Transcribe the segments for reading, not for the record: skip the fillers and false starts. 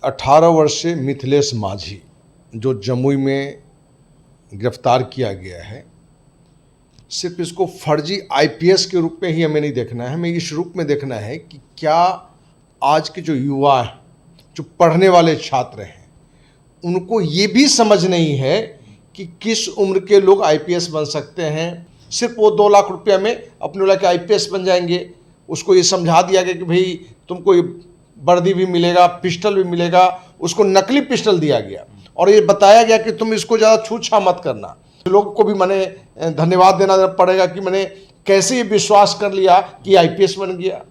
18 वर्षीय मिथिलेश माझी जो जमुई में गिरफ्तार किया गया है, सिर्फ इसको फर्जी आईपीएस के रूप में ही हमें नहीं देखना है, हमें इस रूप में देखना है कि क्या आज के जो युवा हैं, जो पढ़ने वाले छात्र हैं, उनको ये भी समझ नहीं है कि किस उम्र के लोग आईपीएस बन सकते हैं। सिर्फ वो 2 लाख रुपया में अपने वाला के आईपीएस बन जाएंगे। उसको ये समझा दिया गया कि भाई तुमको वर्दी भी मिलेगा, पिस्टल भी मिलेगा। उसको नकली पिस्टल दिया गया और ये बताया गया कि तुम इसको ज़्यादा छूछा मत करना। लोगों को भी मैंने धन्यवाद देना पड़ेगा कि मैंने कैसे ये विश्वास कर लिया कि आईपीएस बन गया।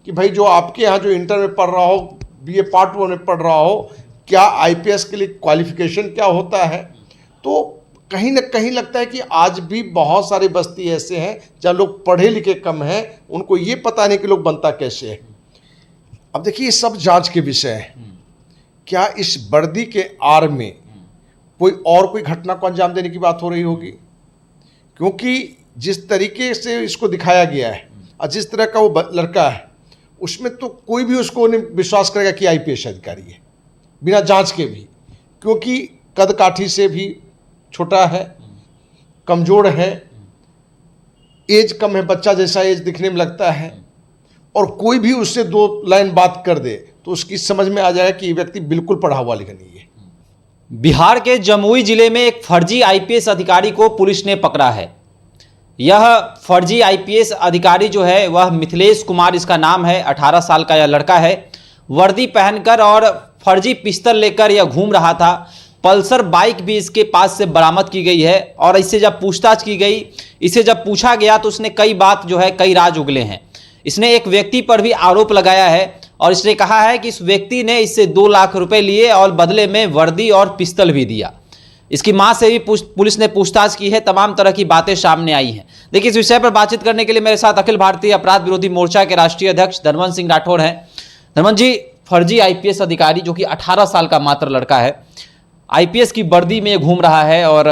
कि भाई जो आपके यहाँ जो इंटर में पढ़ रहा हो, बीए पार्ट 1 में पढ़ रहा हो, क्या आईपीएस के लिए क्वालिफिकेशन क्या होता है। तो कहीं ना कहीं लगता है कि आज भी बहुत सारे बस्ती ऐसे हैं जहाँ लोग पढ़े लिखे कम हैं, उनको ये पता नहीं कि लोग बनता कैसे है। अब देखिए, ये सब जांच के विषय है। क्या इस वर्दी के आड़ में कोई घटना को अंजाम देने की बात हो रही होगी? क्योंकि जिस तरीके से इसको दिखाया गया है और जिस तरह का वो लड़का है, उसमें तो कोई भी उसको नहीं विश्वास करेगा कि आईपीएस अधिकारी है बिना जांच के भी। क्योंकि कद काठी से भी छोटा है, कमज़ोर है, एज कम है, बच्चा जैसा एज दिखने में लगता है, और कोई भी उससे 2 लाइन बात कर दे तो उसकी समझ में आ जाएगा कि ये व्यक्ति बिल्कुल पढ़ा हुआ लिखा नहीं है। बिहार के जमुई जिले में एक फर्जी आईपीएस अधिकारी को पुलिस ने पकड़ा है। यह फर्जी आईपीएस अधिकारी जो है वह मिथिलेश कुमार इसका नाम है। 18 साल का यह लड़का है। वर्दी पहनकर और फर्जी पिस्तौल लेकर यह घूम रहा था। पल्सर बाइक भी इसके पास से बरामद की गई है और इससे जब पूछताछ की गई, इसे जब पूछा गया तो उसने कई राज उगले हैं। इसने एक व्यक्ति पर भी आरोप लगाया है और इसने कहा है कि इस व्यक्ति ने इससे 2 लाख रुपए लिए और बदले में वर्दी और पिस्तौल भी दिया। इसकी मां से भी पुलिस ने पूछताछ की है। तमाम तरह की बातें सामने आई हैं। देखिए, इस विषय पर बातचीत करने के लिए मेरे साथ अखिल भारतीय अपराध विरोधी मोर्चा के राष्ट्रीय अध्यक्ष धनवंत सिंह राठौड़ हैं। धनवंत जी, फर्जी आईपीएस अधिकारी जो कि 18 साल का मात्र लड़का है, आईपीएस की वर्दी में घूम रहा है और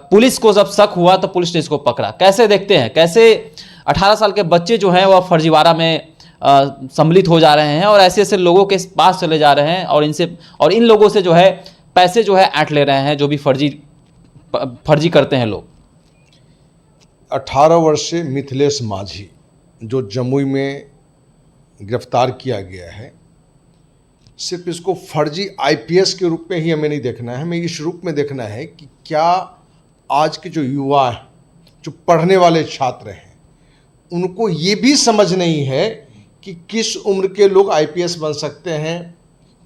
पुलिस को जब शक हुआ तो पुलिस ने इसको पकड़ा। कैसे देखते हैं, कैसे 18 साल के बच्चे जो हैं वह फर्जीवाड़ा में सम्मिलित हो जा रहे हैं और ऐसे ऐसे लोगों के पास चले जा रहे हैं और इन लोगों से जो है पैसे जो है ऐंठ ले रहे हैं, जो भी फर्जी करते हैं लोग। 18 वर्षीय मिथिलेश माझी जो जमुई में गिरफ्तार किया गया है, सिर्फ इसको फर्जी आईपीएस के रूप में ही हमें नहीं देखना है, हमें इस रूप में देखना है कि क्या आज के जो युवा हैं, जो पढ़ने वाले छात्र हैं, उनको ये भी समझ नहीं है कि किस उम्र के लोग आईपीएस बन सकते हैं,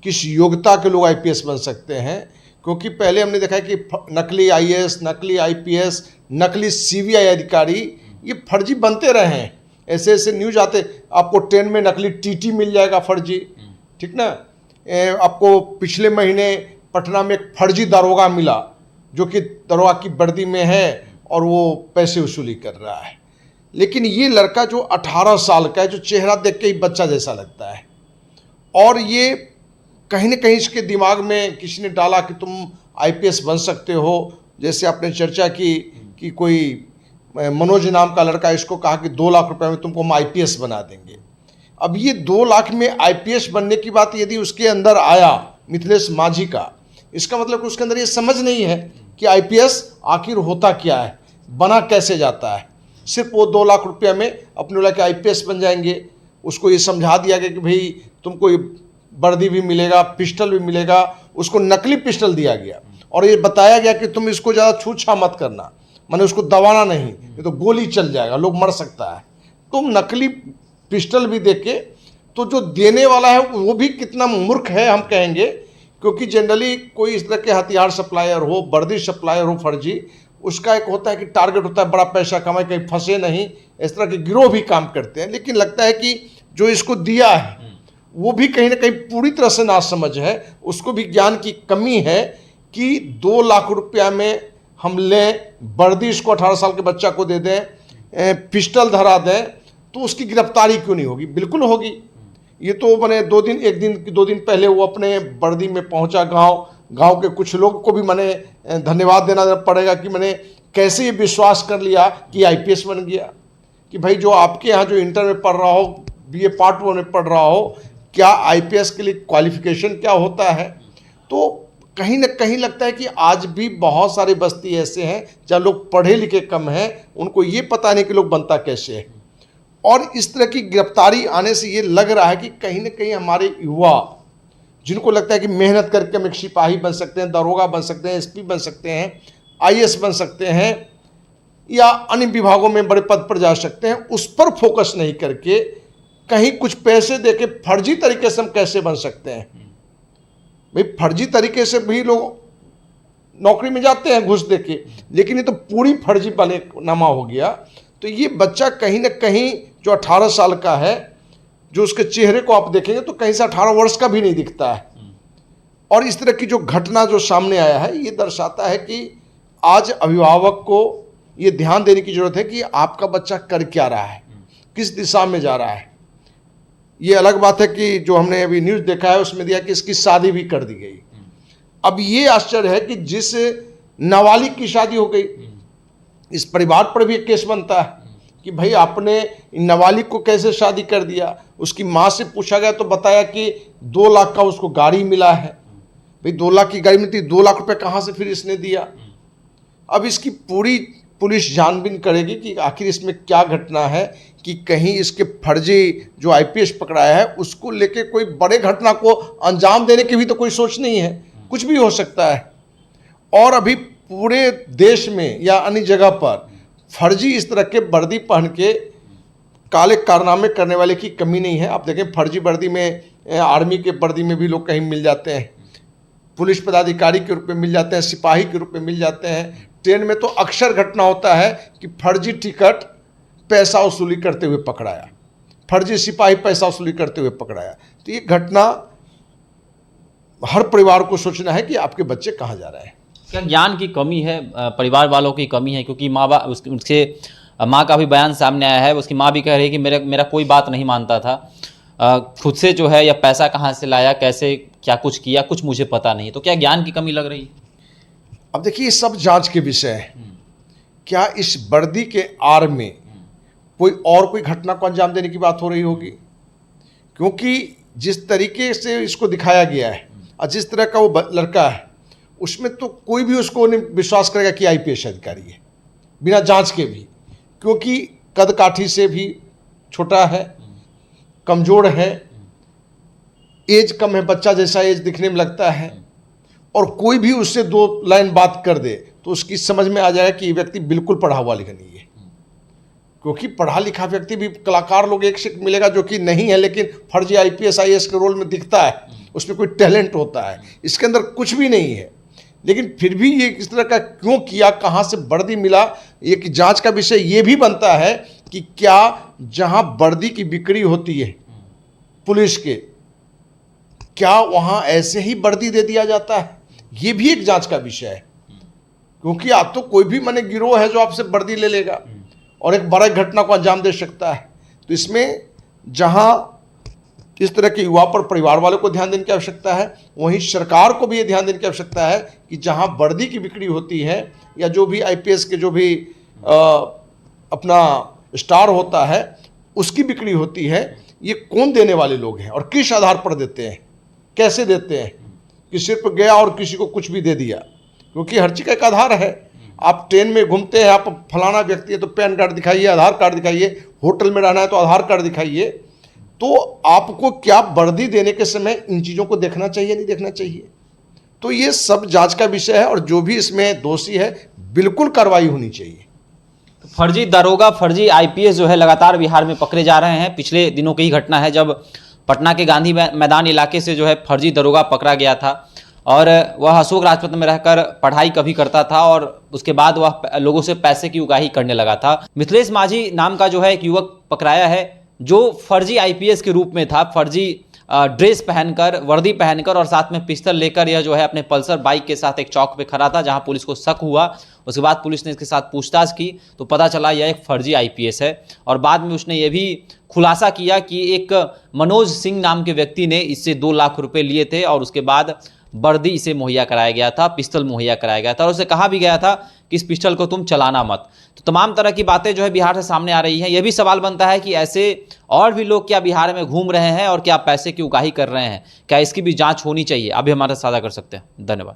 किस योग्यता के लोग आईपीएस बन सकते हैं। क्योंकि पहले हमने देखा है कि नकली आईएएस, नकली आईपीएस, नकली सीबीआई अधिकारी ये फर्जी बनते रहे हैं। ऐसे ऐसे न्यूज आते, आपको ट्रेन में नकली टीटी मिल जाएगा फर्जी, ठीक ना। आपको पिछले महीने पटना में एक फर्जी दरोगा मिला जो कि दरोगा की वर्दी में है और वो पैसे वसूली कर रहा है। लेकिन ये लड़का जो 18 साल का है, जो चेहरा देख के ही बच्चा जैसा लगता है, और ये कहीं ना कहीं इसके दिमाग में किसी ने डाला कि तुम आईपीएस बन सकते हो। जैसे आपने चर्चा की कि कोई मनोज नाम का लड़का, इसको कहा कि 2 लाख रुपए में तुमको हम आईपीएस बना देंगे। अब ये 2 लाख में आईपीएस बनने की बात यदि उसके अंदर आया मिथिलेश माझी का, इसका मतलब कि उसके अंदर ये समझ नहीं है कि आईपीएस आखिर होता क्या है, बना कैसे जाता है। सिर्फ वो 2 लाख रुपया में अपने वाला के आईपीएस बन जाएंगे। उसको ये समझा दिया गया कि भाई तुमको वर्दी भी मिलेगा, पिस्टल भी मिलेगा। उसको नकली पिस्टल दिया गया और ये बताया गया कि तुम इसको ज़्यादा छूछा मत करना, माने उसको दबाना नहीं, ये तो गोली चल जाएगा, लोग मर सकता है। तुम नकली पिस्टल भी देके, तो जो देने वाला है वो भी कितना मूर्ख है हम कहेंगे। क्योंकि जनरली कोई इस तरह के हथियार सप्लायर हो, वर्दी सप्लायर हो फर्जी, उसका एक होता है कि टारगेट होता है बड़ा पैसा कमाए, कहीं फंसे नहीं। इस तरह के गिरोह भी काम करते हैं। लेकिन लगता है कि जो इसको दिया है वो भी कहीं ना कहीं पूरी तरह से नासमझ है। उसको भी ज्ञान की कमी है कि 2 लाख रुपया में हम लें, वर्दी इसको 18 साल के बच्चा को दे दें, पिस्टल धरा दें, तो उसकी गिरफ्तारी क्यों नहीं होगी? बिल्कुल होगी। ये तो मैंने 2 दिन पहले वो अपने वर्दी में पहुंचा। गांव के कुछ लोग को भी मैंने धन्यवाद देना पड़ेगा कि मैंने कैसे ये विश्वास कर लिया कि आईपीएस बन गया। कि भाई जो आपके यहाँ जो इंटर में पढ़ रहा हो, बीए पार्ट 1 में पढ़ रहा हो, क्या आईपीएस के लिए क्वालिफिकेशन क्या होता है। तो कहीं ना कहीं लगता है कि आज भी बहुत सारे बस्ती ऐसे हैं जहाँ लोग पढ़े लिखे कम हैं, उनको ये पता नहीं कि लोग बनता कैसे है। और इस तरह की गिरफ्तारी आने से ये लग रहा है कि कहीं ना कहीं हमारे युवा, जिनको लगता है कि मेहनत करके हम एक सिपाही बन सकते हैं, दरोगा बन सकते हैं, एसपी बन सकते हैं, आईएएस बन सकते हैं या अन्य विभागों में बड़े पद पर जा सकते हैं, उस पर फोकस नहीं करके कहीं कुछ पैसे देके फर्जी तरीके से हम कैसे बन सकते हैं। भाई फर्जी तरीके से भी लोग नौकरी में जाते हैं घूस देके, लेकिन ये तो पूरी फर्जी नामा हो गया। तो ये बच्चा कहीं ना कहीं जो 18 साल का है, जो उसके चेहरे को आप देखेंगे तो कहीं से 18 वर्ष का भी नहीं दिखता है। और इस तरह की जो घटना जो सामने आया है, ये दर्शाता है कि आज अभिभावक को ये ध्यान देने की जरूरत है कि आपका बच्चा कर क्या रहा है, किस दिशा में जा रहा है। ये अलग बात है कि जो हमने अभी न्यूज़ देखा है उसमें दिया कि इसकी शादी भी कर दी गई। अब ये आश्चर्य है कि जिस नाबालिग की शादी हो गई, इस परिवार पर भी एक केस बनता है कि भाई आपने नाबालिग को कैसे शादी कर दिया। उसकी माँ से पूछा गया तो बताया कि 2 लाख का उसको गाड़ी मिला है। भाई 2 लाख की गाड़ी मिलती, 2 लाख रुपए कहाँ से फिर इसने दिया। अब इसकी पूरी पुलिस छानबीन करेगी कि आखिर इसमें क्या घटना है, कि कहीं इसके फर्जी जो आईपीएस पकड़ाया है उसको लेके कोई बड़े घटना को अंजाम देने की भी तो कोई सोच नहीं है। कुछ भी हो सकता है। और अभी पूरे देश में या अन्य जगह पर फर्जी इस तरह के वर्दी पहन के काले कारनामे करने वाले की कमी नहीं है। आप देखें फर्जी वर्दी में, आर्मी के वर्दी में भी लोग कहीं मिल जाते हैं, पुलिस पदाधिकारी के रूप में मिल जाते हैं, सिपाही के रूप में मिल जाते हैं। ट्रेन में तो अक्सर घटना होता है कि फर्जी टिकट पैसा वसूली करते हुए पकड़ाया, फर्जी सिपाही पैसा वसूली करते हुए पकड़ाया। तो ये घटना हर परिवार को सोचना है कि आपके बच्चे कहाँ जा रहे हैं। क्या ज्ञान की कमी है, परिवार वालों की कमी है? क्योंकि माँ बाप उसके माँ का भी बयान सामने आया है, उसकी माँ भी कह रही है कि मेरा कोई बात नहीं मानता था, खुद से जो है, या पैसा कहाँ से लाया, कैसे क्या कुछ किया, कुछ मुझे पता नहीं। तो क्या ज्ञान की कमी लग रही है? अब देखिए, ये सब जांच के विषय है। क्या इस वर्दी के आड़ में कोई घटना को अंजाम देने की बात हो रही होगी? क्योंकि जिस तरीके से इसको दिखाया गया है और जिस तरह का वो लड़का है, उसमें तो कोई भी उसको नहीं विश्वास करेगा कि आईपीएस अधिकारी है, बिना जांच के भी। क्योंकि कद काठी से भी छोटा है, कमज़ोर है, एज कम है, बच्चा जैसा एज दिखने में लगता है। और कोई भी उससे 2 लाइन बात कर दे तो उसकी समझ में आ जाएगा कि ये व्यक्ति बिल्कुल पढ़ा हुआ लिखा नहीं है। क्योंकि पढ़ा लिखा व्यक्ति भी, कलाकार लोग एक से मिलेगा जो कि नहीं है लेकिन फर्जी आईपीएस आईएएस के रोल में दिखता है, उसमें कोई टैलेंट होता है, इसके अंदर कुछ भी नहीं है। लेकिन फिर भी ये इस तरह का क्यों किया, कहाँ से वर्दी मिला, एक जांच का विषय ये भी बनता है कि क्या जहाँ वर्दी की बिक्री होती है पुलिस के, क्या वहाँ ऐसे ही वर्दी दे दिया जाता है? ये भी एक जांच का विषय है। क्योंकि आप तो कोई भी माने गिरोह है जो आपसे वर्दी ले लेगा और एक बड़ा घटना को अंजाम दे सकता है। तो इसमें जहां इस तरह के युवा पर परिवार वालों को ध्यान देने की आवश्यकता है, वहीं सरकार को भी ये ध्यान देने की आवश्यकता है कि जहां वर्दी की बिक्री होती है या जो भी आईपीएस के जो भी अपना स्टार होता है उसकी बिक्री होती है, ये कौन देने वाले लोग हैं और किस आधार पर देते हैं, कैसे देते हैं, कि सिर्फ गया और किसी को कुछ भी दे दिया। क्योंकि हर चीज़ का एक आधार है। आप ट्रेन में घूमते हैं, आप फलाना व्यक्ति है तो पैन कार्ड दिखाइए, आधार कार्ड दिखाइए, होटल में रहना है तो आधार कार्ड दिखाइए। तो आपको क्या वर्दी देने के समय इन चीज़ों को देखना चाहिए, नहीं देखना चाहिए? तो ये सब जांच का विषय है और जो भी इसमें दोषी है बिल्कुल कार्रवाई होनी चाहिए। फर्जी दरोगा, फर्जी आईपीएस जो है लगातार बिहार में पकड़े जा रहे हैं। पिछले दिनों की ही घटना है जब पटना के गांधी मैदान इलाके से जो है फर्जी दरोगा पकड़ा गया था और वह अशोक राजपथ में रहकर पढ़ाई कभी करता था और उसके बाद वह लोगों से पैसे की उगाही करने लगा था। मिथिलेश माझी नाम का जो है एक युवक पकड़ाया है जो फर्जी आईपीएस के रूप में था, फर्जी ड्रेस पहनकर, वर्दी पहनकर और साथ में पिस्टल लेकर यह जो है अपने पल्सर बाइक के साथ एक चौक पे खड़ा था जहां पुलिस को शक हुआ। उसके बाद पुलिस ने इसके साथ पूछताछ की तो पता चला यह एक फर्जी आईपीएस है और बाद में उसने ये भी खुलासा किया कि एक मनोज सिंह नाम के व्यक्ति ने इससे 2 लाख रुपए लिए थे और उसके बाद वर्दी इसे मुहैया कराया गया था, पिस्टल मुहैया कराया गया था और उसे कहा भी गया था कि इस पिस्टल को तुम चलाना मत। तो तमाम तरह की बातें जो है बिहार से सामने आ रही हैं। यह भी सवाल बनता है कि ऐसे और भी लोग क्या बिहार में घूम रहे हैं और क्या पैसे की उगाही कर रहे हैं, क्या इसकी भी जांच होनी चाहिए। अभी हमारे साथ साझा कर सकते हैं। धन्यवाद।